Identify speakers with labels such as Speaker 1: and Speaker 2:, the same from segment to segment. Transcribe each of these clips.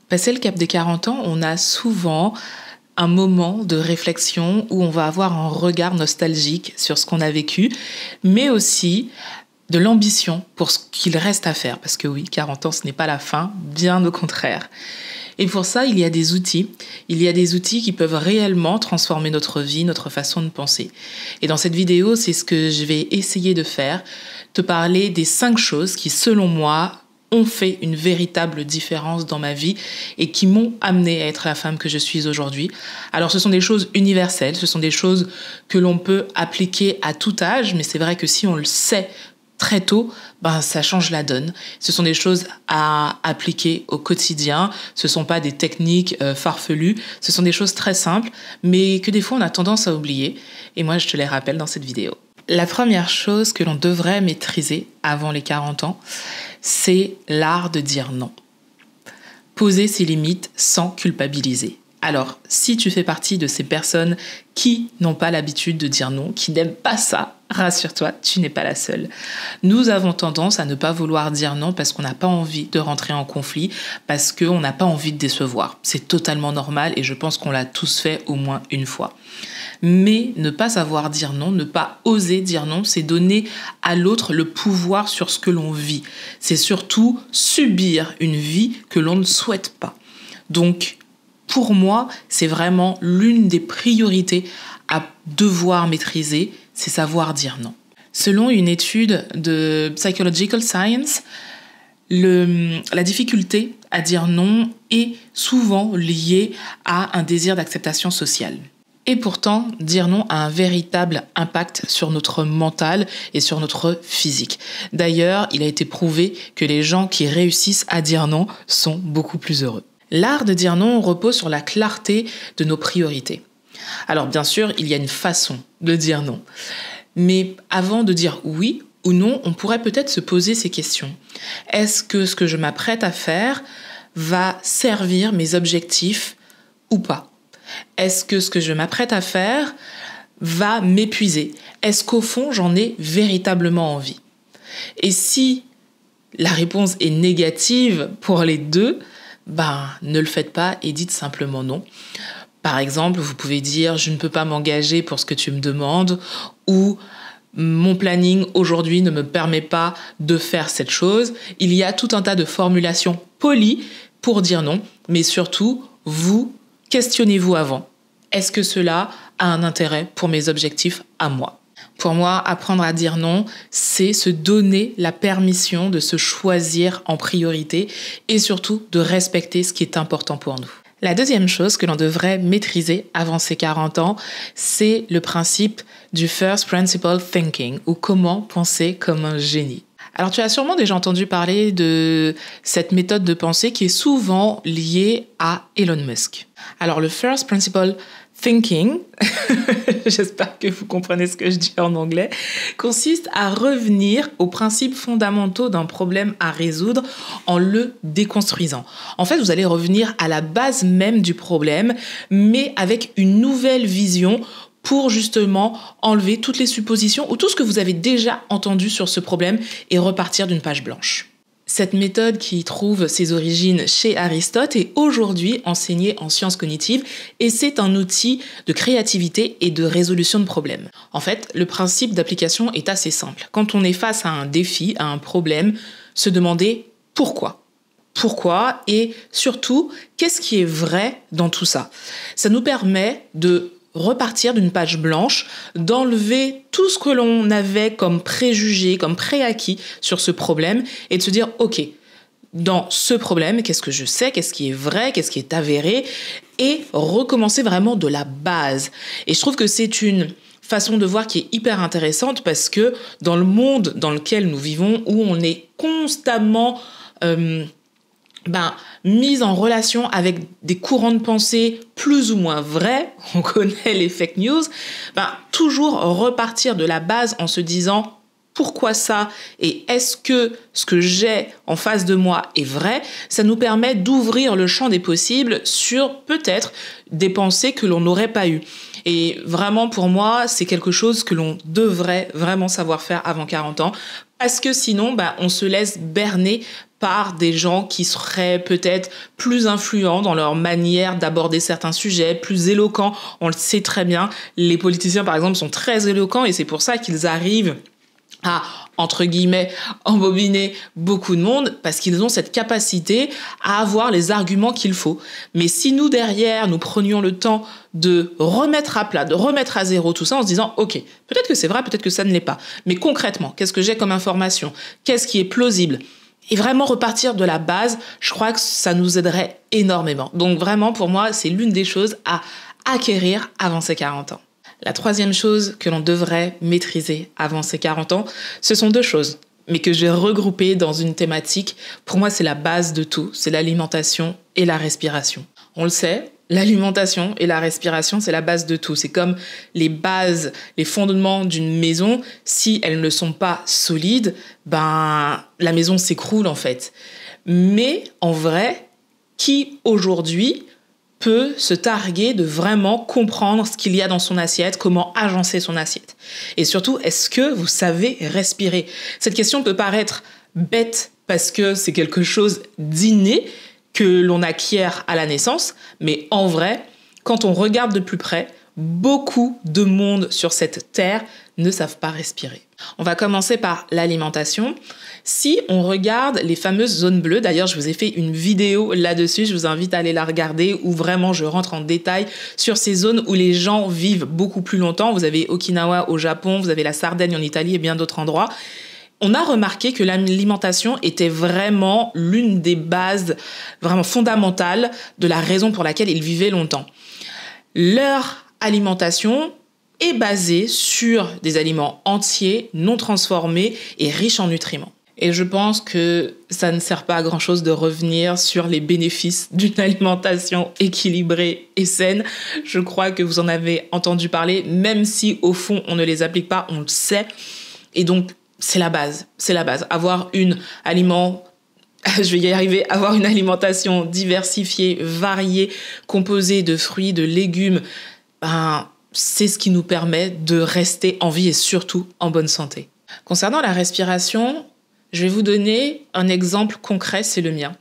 Speaker 1: Passé le cap des 40 ans, on a souvent un moment de réflexion où on va avoir un regard nostalgique sur ce qu'on a vécu, mais aussi de l'ambition pour ce qu'il reste à faire. Parce que oui, 40 ans, ce n'est pas la fin, bien au contraire. Et pour ça, il y a des outils. Il y a des outils qui peuvent réellement transformer notre vie, notre façon de penser. Et dans cette vidéo, c'est ce que je vais essayer de faire, te parler des 5 choses qui, selon moi, ont fait une véritable différence dans ma vie et qui m'ont amenée à être la femme que je suis aujourd'hui. Alors, ce sont des choses universelles, ce sont des choses que l'on peut appliquer à tout âge, mais c'est vrai que si on le sait très tôt, ça change la donne. Ce sont des choses à appliquer au quotidien. Ce ne sont pas des techniques farfelues. Ce sont des choses très simples, mais que des fois on a tendance à oublier. Et moi, je te les rappelle dans cette vidéo. La première chose que l'on devrait maîtriser avant les 40 ans, c'est l'art de dire non. Poser ses limites sans culpabiliser. Alors, si tu fais partie de ces personnes qui n'ont pas l'habitude de dire non, qui n'aiment pas ça, rassure-toi, tu n'es pas la seule. Nous avons tendance à ne pas vouloir dire non parce qu'on n'a pas envie de rentrer en conflit, parce qu'on n'a pas envie de décevoir. C'est totalement normal et je pense qu'on l'a tous fait au moins une fois. Mais ne pas savoir dire non, ne pas oser dire non, c'est donner à l'autre le pouvoir sur ce que l'on vit. C'est surtout subir une vie que l'on ne souhaite pas. Donc, pour moi, c'est vraiment l'une des priorités à devoir maîtriser, c'est savoir dire non. Selon une étude de Psychological Science, la difficulté à dire non est souvent liée à un désir d'acceptation sociale. Et pourtant, dire non a un véritable impact sur notre mental et sur notre physique. D'ailleurs, il a été prouvé que les gens qui réussissent à dire non sont beaucoup plus heureux. L'art de dire non repose sur la clarté de nos priorités. Alors bien sûr, il y a une façon de dire non. Mais avant de dire oui ou non, on pourrait peut-être se poser ces questions. Est-ce que ce que je m'apprête à faire va servir mes objectifs ou pas ? Est-ce que ce que je m'apprête à faire va m'épuiser ? Est-ce qu'au fond, j'en ai véritablement envie ? Et si la réponse est négative pour les deux, ne le faites pas et dites simplement non. Par exemple, vous pouvez dire « je ne peux pas m'engager pour ce que tu me demandes » ou « mon planning aujourd'hui ne me permet pas de faire cette chose ». Il y a tout un tas de formulations polies pour dire non, mais surtout, vous questionnez-vous avant. Est-ce que cela a un intérêt pour mes objectifs à moi ? Pour moi, apprendre à dire non, c'est se donner la permission de se choisir en priorité et surtout de respecter ce qui est important pour nous. La deuxième chose que l'on devrait maîtriser avant ses 40 ans, c'est le principe du first principle thinking ou comment penser comme un génie. Alors tu as sûrement déjà entendu parler de cette méthode de pensée qui est souvent liée à Elon Musk. Alors le first principle thinking, j'espère que vous comprenez ce que je dis en anglais, consiste à revenir aux principes fondamentaux d'un problème à résoudre en le déconstruisant. En fait, vous allez revenir à la base même du problème, mais avec une nouvelle vision pour justement enlever toutes les suppositions ou tout ce que vous avez déjà entendu sur ce problème et repartir d'une page blanche. Cette méthode qui trouve ses origines chez Aristote est aujourd'hui enseignée en sciences cognitives et c'est un outil de créativité et de résolution de problèmes. En fait, le principe d'application est assez simple. Quand on est face à un défi, à un problème, se demander pourquoi. Pourquoi et surtout, qu'est-ce qui est vrai dans tout ça ? Ça nous permet de repartir d'une page blanche, d'enlever tout ce que l'on avait comme préjugé, comme préacquis sur ce problème et de se dire, ok, dans ce problème, qu'est-ce que je sais, qu'est-ce qui est vrai, qu'est-ce qui est avéré et recommencer vraiment de la base. Et je trouve que c'est une façon de voir qui est hyper intéressante parce que dans le monde dans lequel nous vivons, où on est constamment mise en relation avec des courants de pensée plus ou moins vrais, on connaît les fake news, toujours repartir de la base en se disant pourquoi ça et est-ce que ce que j'ai en face de moi est vrai, ça nous permet d'ouvrir le champ des possibles sur peut-être des pensées que l'on n'aurait pas eues. Et vraiment pour moi, c'est quelque chose que l'on devrait vraiment savoir faire avant 40 ans parce que sinon, on se laisse berner par des gens qui seraient peut-être plus influents dans leur manière d'aborder certains sujets, plus éloquents. On le sait très bien, les politiciens par exemple sont très éloquents et c'est pour ça qu'ils arrivent à, entre guillemets, embobiner beaucoup de monde parce qu'ils ont cette capacité à avoir les arguments qu'il faut. Mais si nous, derrière, nous prenions le temps de remettre à plat, de remettre à zéro tout ça en se disant « Ok, peut-être que c'est vrai, peut-être que ça ne l'est pas. Mais concrètement, qu'est-ce que j'ai comme information? Qu'est-ce qui est plausible ?» Et vraiment repartir de la base, je crois que ça nous aiderait énormément. Donc vraiment, pour moi, c'est l'une des choses à acquérir avant ses 40 ans. La troisième chose que l'on devrait maîtriser avant ses 40 ans, ce sont deux choses, mais que j'ai regroupées dans une thématique. Pour moi, c'est la base de tout, c'est l'alimentation et la respiration. On le sait, l'alimentation et la respiration, c'est la base de tout. C'est comme les bases, les fondements d'une maison. Si elles ne sont pas solides, la maison s'écroule en fait. Mais en vrai, qui aujourd'hui peut se targuer de vraiment comprendre ce qu'il y a dans son assiette, comment agencer son assiette. Et surtout, est-ce que vous savez respirer? Cette question peut paraître bête parce que c'est quelque chose d'inné que l'on acquiert à la naissance, mais en vrai, quand on regarde de plus près, beaucoup de monde sur cette terre ne savent pas respirer. On va commencer par l'alimentation. Si on regarde les fameuses zones bleues, d'ailleurs je vous ai fait une vidéo là-dessus, je vous invite à aller la regarder où vraiment je rentre en détail sur ces zones où les gens vivent beaucoup plus longtemps. Vous avez Okinawa au Japon, vous avez la Sardaigne en Italie et bien d'autres endroits. On a remarqué que l'alimentation était vraiment l'une des bases vraiment fondamentales de la raison pour laquelle ils vivaient longtemps. Leur alimentation est basée sur des aliments entiers, non transformés et riches en nutriments. Et je pense que ça ne sert pas à grand-chose de revenir sur les bénéfices d'une alimentation équilibrée et saine. Je crois que vous en avez entendu parler, même si au fond on ne les applique pas, on le sait. Et donc c'est la base, c'est la base. Avoir avoir une alimentation diversifiée, variée, composée de fruits, de légumes, c'est ce qui nous permet de rester en vie et surtout en bonne santé. Concernant la respiration, je vais vous donner un exemple concret, c'est le mien.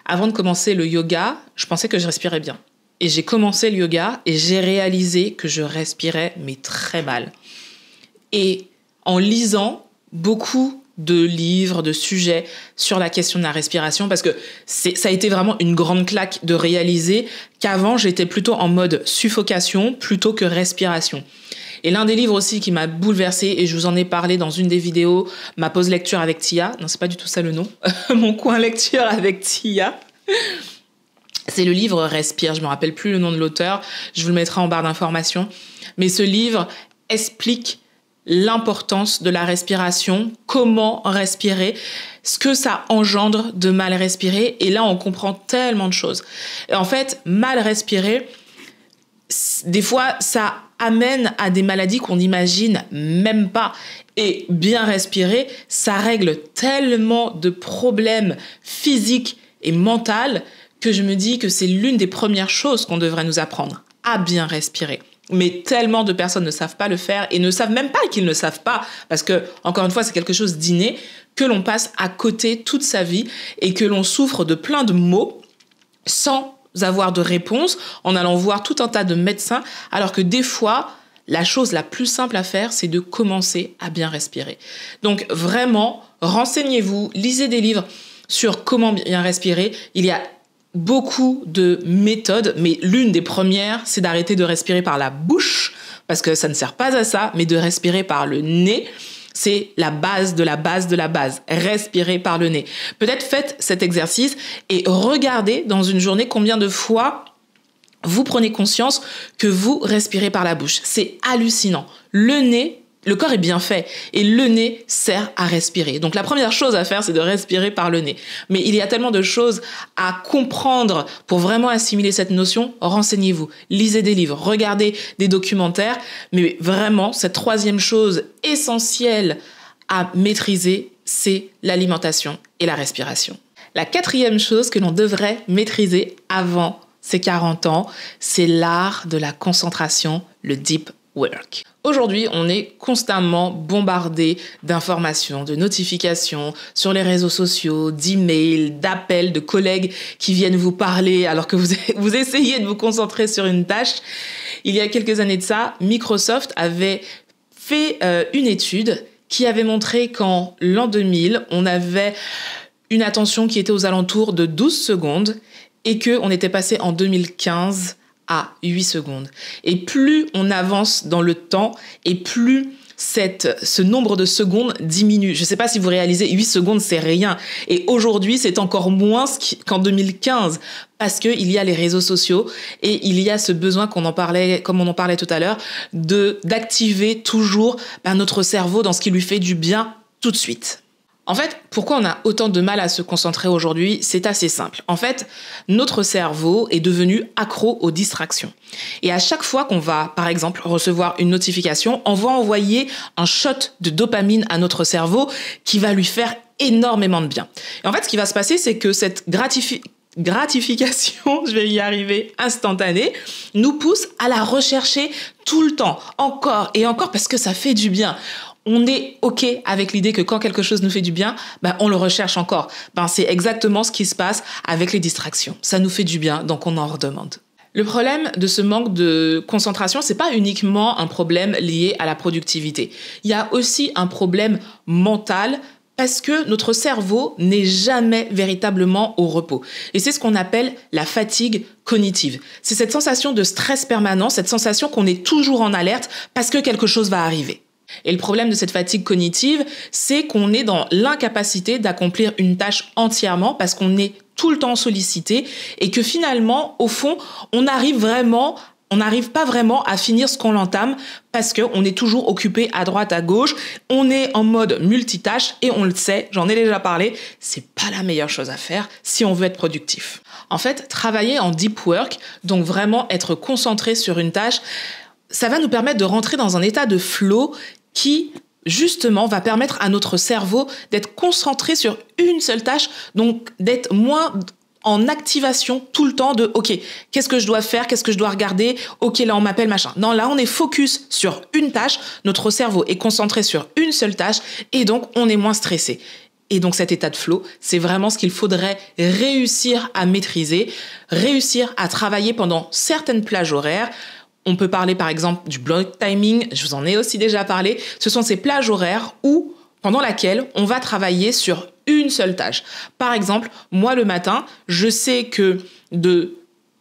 Speaker 1: Avant de commencer le yoga, je pensais que je respirais bien. Et j'ai commencé le yoga et j'ai réalisé que je respirais mais très mal. Et en lisant beaucoup de livres, de sujets sur la question de la respiration, parce que ça a été vraiment une grande claque de réaliser qu'avant, j'étais plutôt en mode suffocation plutôt que respiration. Et l'un des livres aussi qui m'a bouleversée, et je vous en ai parlé dans une des vidéos, ma pause lecture avec Tia, non, c'est pas du tout ça le nom, mon coin lecture avec Tia, c'est le livre Respire, je me rappelle plus le nom de l'auteur, je vous le mettrai en barre d'informations, mais ce livre explique l'importance de la respiration, comment respirer, ce que ça engendre de mal respirer. Et là, on comprend tellement de choses. Et en fait, mal respirer, des fois, ça amène à des maladies qu'on n'imagine même pas. Et bien respirer, ça règle tellement de problèmes physiques et mentaux que je me dis que c'est l'une des premières choses qu'on devrait nous apprendre, à bien respirer. Mais tellement de personnes ne savent pas le faire et ne savent même pas qu'ils ne savent pas, parce que, encore une fois, c'est quelque chose d'inné, que l'on passe à côté toute sa vie et que l'on souffre de plein de maux sans avoir de réponse, en allant voir tout un tas de médecins, alors que des fois, la chose la plus simple à faire, c'est de commencer à bien respirer. Donc vraiment, renseignez-vous, lisez des livres sur comment bien respirer. Il y a beaucoup de méthodes, mais l'une des premières, c'est d'arrêter de respirer par la bouche, parce que ça ne sert pas à ça, mais de respirer par le nez. C'est la base de la base de la base. Respirer par le nez. Peut-être faites cet exercice et regardez dans une journée combien de fois vous prenez conscience que vous respirez par la bouche. C'est hallucinant. Le corps est bien fait et le nez sert à respirer. Donc la première chose à faire, c'est de respirer par le nez. Mais il y a tellement de choses à comprendre pour vraiment assimiler cette notion. Renseignez-vous, lisez des livres, regardez des documentaires. Mais vraiment, cette troisième chose essentielle à maîtriser, c'est l'alimentation et la respiration. La quatrième chose que l'on devrait maîtriser avant ses 40 ans, c'est l'art de la concentration, le deep work. Aujourd'hui, on est constamment bombardé d'informations, de notifications sur les réseaux sociaux, d'emails, d'appels, de collègues qui viennent vous parler alors que vous essayez de vous concentrer sur une tâche. Il y a quelques années de ça, Microsoft avait fait une étude qui avait montré qu'en l'an 2000, on avait une attention qui était aux alentours de 12 secondes et qu'on était passé en 2015 à 8 secondes. Et plus on avance dans le temps et plus ce nombre de secondes diminue. Je ne sais pas si vous réalisez, 8 secondes, c'est rien. Et aujourd'hui, c'est encore moins qu'en 2015 parce qu'il y a les réseaux sociaux et il y a ce besoin qu'on en parlait, comme on en parlait tout à l'heure, d'activer toujours notre cerveau dans ce qui lui fait du bien tout de suite. En fait, pourquoi on a autant de mal à se concentrer aujourd'hui? C'est assez simple. En fait, notre cerveau est devenu accro aux distractions. Et à chaque fois qu'on va, par exemple, recevoir une notification, on va envoyer un shot de dopamine à notre cerveau qui va lui faire énormément de bien. Et en fait, ce qui va se passer, c'est que cette gratification, je vais y arriver, instantanée, nous pousse à la rechercher tout le temps, encore et encore, parce que ça fait du bien. On est OK avec l'idée que quand quelque chose nous fait du bien, on le recherche encore. C'est exactement ce qui se passe avec les distractions. Ça nous fait du bien, donc on en redemande. Le problème de ce manque de concentration, c'est pas uniquement un problème lié à la productivité. Il y a aussi un problème mental parce que notre cerveau n'est jamais véritablement au repos. Et c'est ce qu'on appelle la fatigue cognitive. C'est cette sensation de stress permanent, cette sensation qu'on est toujours en alerte parce que quelque chose va arriver. Et le problème de cette fatigue cognitive, c'est qu'on est dans l'incapacité d'accomplir une tâche entièrement parce qu'on est tout le temps sollicité et que finalement, au fond, on n'arrive pas vraiment à finir ce qu'on l'entame parce qu'on est toujours occupé à droite, à gauche. On est en mode multitâche et on le sait, j'en ai déjà parlé, c'est pas la meilleure chose à faire si on veut être productif. En fait, travailler en deep work, donc vraiment être concentré sur une tâche, ça va nous permettre de rentrer dans un état de flow qui, justement, va permettre à notre cerveau d'être concentré sur une seule tâche, donc d'être moins en activation tout le temps de « Ok, qu'est-ce que je dois faire? Qu'est-ce que je dois regarder? Ok, là, on m'appelle, machin. » Non, là, on est focus sur une tâche, notre cerveau est concentré sur une seule tâche et donc, on est moins stressé. Et donc, cet état de flow, c'est vraiment ce qu'il faudrait réussir à maîtriser, réussir à travailler pendant certaines plages horaires. On peut parler par exemple du block timing, je vous en ai aussi déjà parlé. Ce sont ces plages horaires pendant laquelle on va travailler sur une seule tâche. Par exemple, moi le matin, je sais que de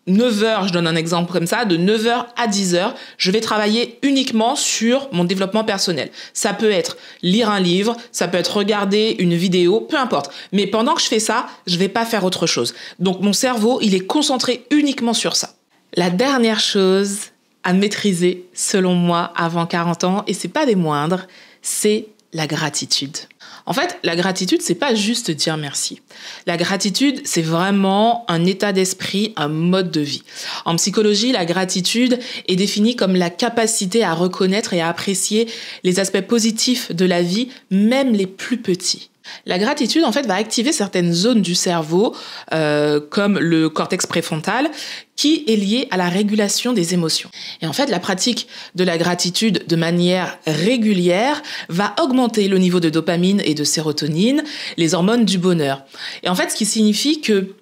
Speaker 1: 9h, je donne un exemple comme ça, de 9h à 10h, je vais travailler uniquement sur mon développement personnel. Ça peut être lire un livre, ça peut être regarder une vidéo, peu importe. Mais pendant que je fais ça, je vais pas faire autre chose. Donc mon cerveau, il est concentré uniquement sur ça. La dernière chose à maîtriser, selon moi, avant 40 ans, et c'est pas des moindres, c'est la gratitude. En fait, la gratitude, c'est pas juste dire merci. La gratitude, c'est vraiment un état d'esprit, un mode de vie. En psychologie, la gratitude est définie comme la capacité à reconnaître et à apprécier les aspects positifs de la vie, même les plus petits. La gratitude, en fait, va activer certaines zones du cerveau, comme le cortex préfrontal, qui est lié à la régulation des émotions. Et en fait, la pratique de la gratitude de manière régulière va augmenter le niveau de dopamine et de sérotonine, les hormones du bonheur. Et en fait, ce qui signifie que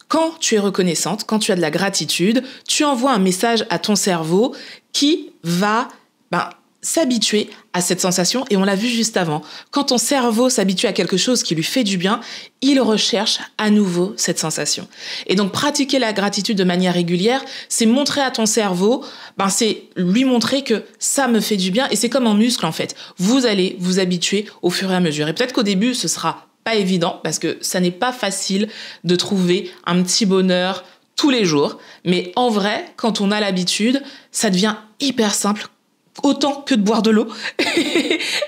Speaker 1: quand tu es reconnaissante, quand tu as de la gratitude, tu envoies un message à ton cerveau qui va s'habituer à cette sensation, et on l'a vu juste avant. Quand ton cerveau s'habitue à quelque chose qui lui fait du bien, il recherche à nouveau cette sensation. Et donc, pratiquer la gratitude de manière régulière, c'est montrer à ton cerveau, c'est lui montrer que ça me fait du bien, et c'est comme un muscle en fait. Vous allez vous habituer au fur et à mesure. Et peut-être qu'au début, ce sera pas évident, parce que ça n'est pas facile de trouver un petit bonheur tous les jours. Mais en vrai, quand on a l'habitude, ça devient hyper simple, autant que de boire de l'eau.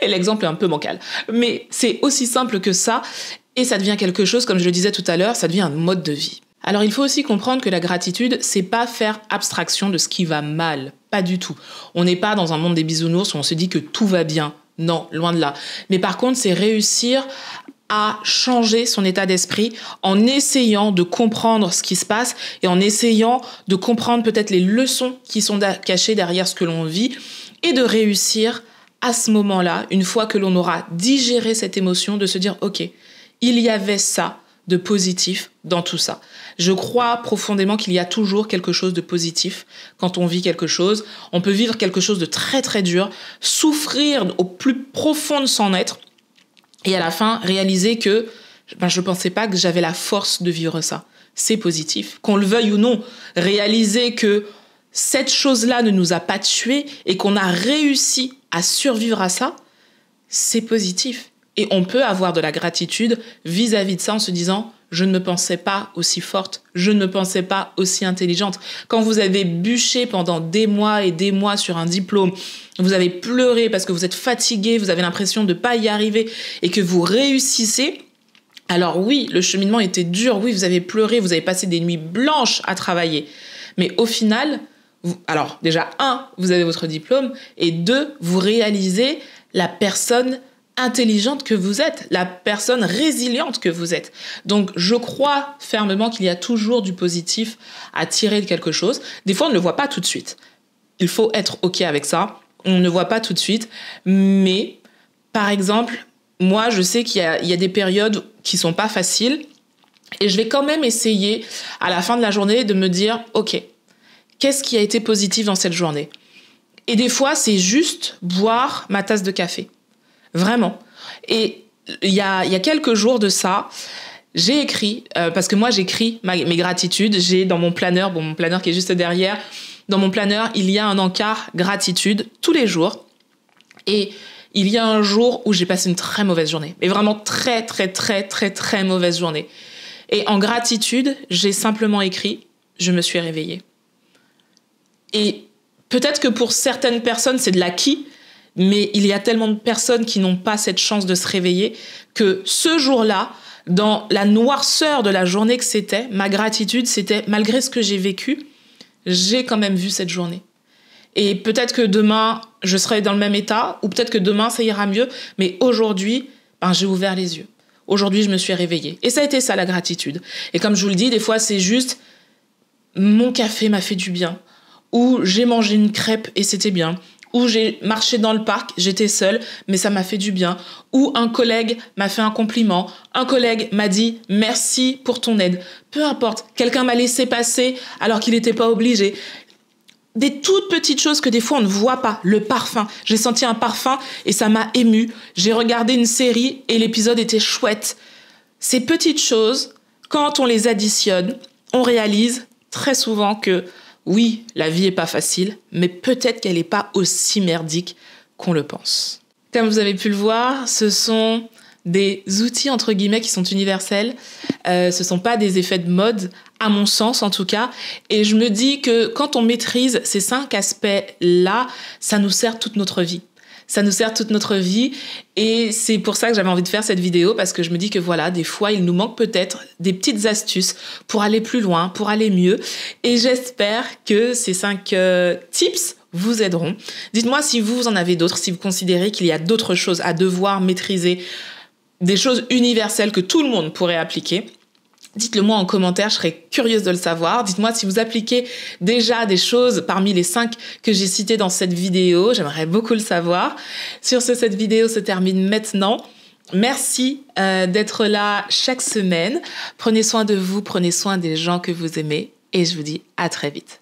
Speaker 1: Et l'exemple est un peu bancal. Mais c'est aussi simple que ça, et ça devient quelque chose, comme je le disais tout à l'heure, ça devient un mode de vie. Alors il faut aussi comprendre que la gratitude, c'est pas faire abstraction de ce qui va mal. Pas du tout. On n'est pas dans un monde des bisounours où on se dit que tout va bien. Non, loin de là. Mais par contre, c'est réussir à changer son état d'esprit en essayant de comprendre ce qui se passe et en essayant de comprendre peut-être les leçons qui sont cachées derrière ce que l'on vit et de réussir à ce moment-là, une fois que l'on aura digéré cette émotion, de se dire « Ok, il y avait ça de positif dans tout ça ». Je crois profondément qu'il y a toujours quelque chose de positif quand on vit quelque chose. On peut vivre quelque chose de très très dur, souffrir au plus profond de son être et à la fin réaliser que je ne pensais pas que j'avais la force de vivre ça. C'est positif. Qu'on le veuille ou non, réaliser que cette chose-là ne nous a pas tués et qu'on a réussi à survivre à ça, c'est positif. Et on peut avoir de la gratitude vis-à-vis de ça en se disant « je ne me pensais pas aussi forte, je ne me pensais pas aussi intelligente ». Quand vous avez bûché pendant des mois et des mois sur un diplôme, vous avez pleuré parce que vous êtes fatigué, vous avez l'impression de ne pas y arriver et que vous réussissez, alors oui, le cheminement était dur, oui, vous avez pleuré, vous avez passé des nuits blanches à travailler. Mais au final, alors déjà, 1, vous avez votre diplôme, et 2, vous réalisez la personne intelligente que vous êtes, la personne résiliente que vous êtes. Donc, je crois fermement qu'il y a toujours du positif à tirer de quelque chose. Des fois, on ne le voit pas tout de suite. Il faut être OK avec ça. On ne voit pas tout de suite. Mais, par exemple, moi, je sais qu'il y a des périodes qui sont pas faciles. Et je vais quand même essayer, à la fin de la journée, de me dire, OK, qu'est-ce qui a été positif dans cette journée ? Et des fois, c'est juste boire ma tasse de café. Vraiment. Et il y a quelques jours de ça, j'ai écrit, parce que moi j'écris mes gratitudes, j'ai dans mon planeur, mon planeur qui est juste derrière, dans mon planeur, il y a un encart gratitude tous les jours. Et il y a un jour où j'ai passé une très mauvaise journée, mais vraiment très, très, très, très, très mauvaise journée. Et en gratitude, j'ai simplement écrit « je me suis réveillée ». Et peut-être que pour certaines personnes, c'est de l'acquis, mais il y a tellement de personnes qui n'ont pas cette chance de se réveiller que ce jour-là, dans la noirceur de la journée que c'était, ma gratitude, c'était malgré ce que j'ai vécu, j'ai quand même vu cette journée. Et peut-être que demain, je serai dans le même état, ou peut-être que demain, ça ira mieux, mais aujourd'hui, j'ai ouvert les yeux. Aujourd'hui, je me suis réveillée. Et ça a été ça, la gratitude. Et comme je vous le dis, des fois, c'est juste mon café m'a fait du bien, ou j'ai mangé une crêpe et c'était bien, ou j'ai marché dans le parc, j'étais seule, mais ça m'a fait du bien, ou un collègue m'a fait un compliment, un collègue m'a dit « merci pour ton aide ». Peu importe, quelqu'un m'a laissé passer alors qu'il n'était pas obligé. Des toutes petites choses que des fois on ne voit pas. Le parfum, j'ai senti un parfum et ça m'a émue. J'ai regardé une série et l'épisode était chouette. Ces petites choses, quand on les additionne, on réalise très souvent que oui, la vie est pas facile, mais peut-être qu'elle n'est pas aussi merdique qu'on le pense. Comme vous avez pu le voir, ce sont des outils, entre guillemets, qui sont universels. Ce sont pas des effets de mode, à mon sens en tout cas. Et je me dis que quand on maîtrise ces 5 aspects-là, ça nous sert toute notre vie. Ça nous sert toute notre vie et c'est pour ça que j'avais envie de faire cette vidéo parce que je me dis que voilà, des fois, il nous manque peut-être des petites astuces pour aller plus loin, pour aller mieux. Et j'espère que ces 5 tips vous aideront. Dites-moi si vous en avez d'autres, si vous considérez qu'il y a d'autres choses à devoir maîtriser, des choses universelles que tout le monde pourrait appliquer. Dites-le moi en commentaire, je serais curieuse de le savoir. Dites-moi si vous appliquez déjà des choses parmi les 5 que j'ai citées dans cette vidéo. J'aimerais beaucoup le savoir. Sur ce, cette vidéo se termine maintenant. Merci d'être là chaque semaine. Prenez soin de vous, prenez soin des gens que vous aimez et je vous dis à très vite.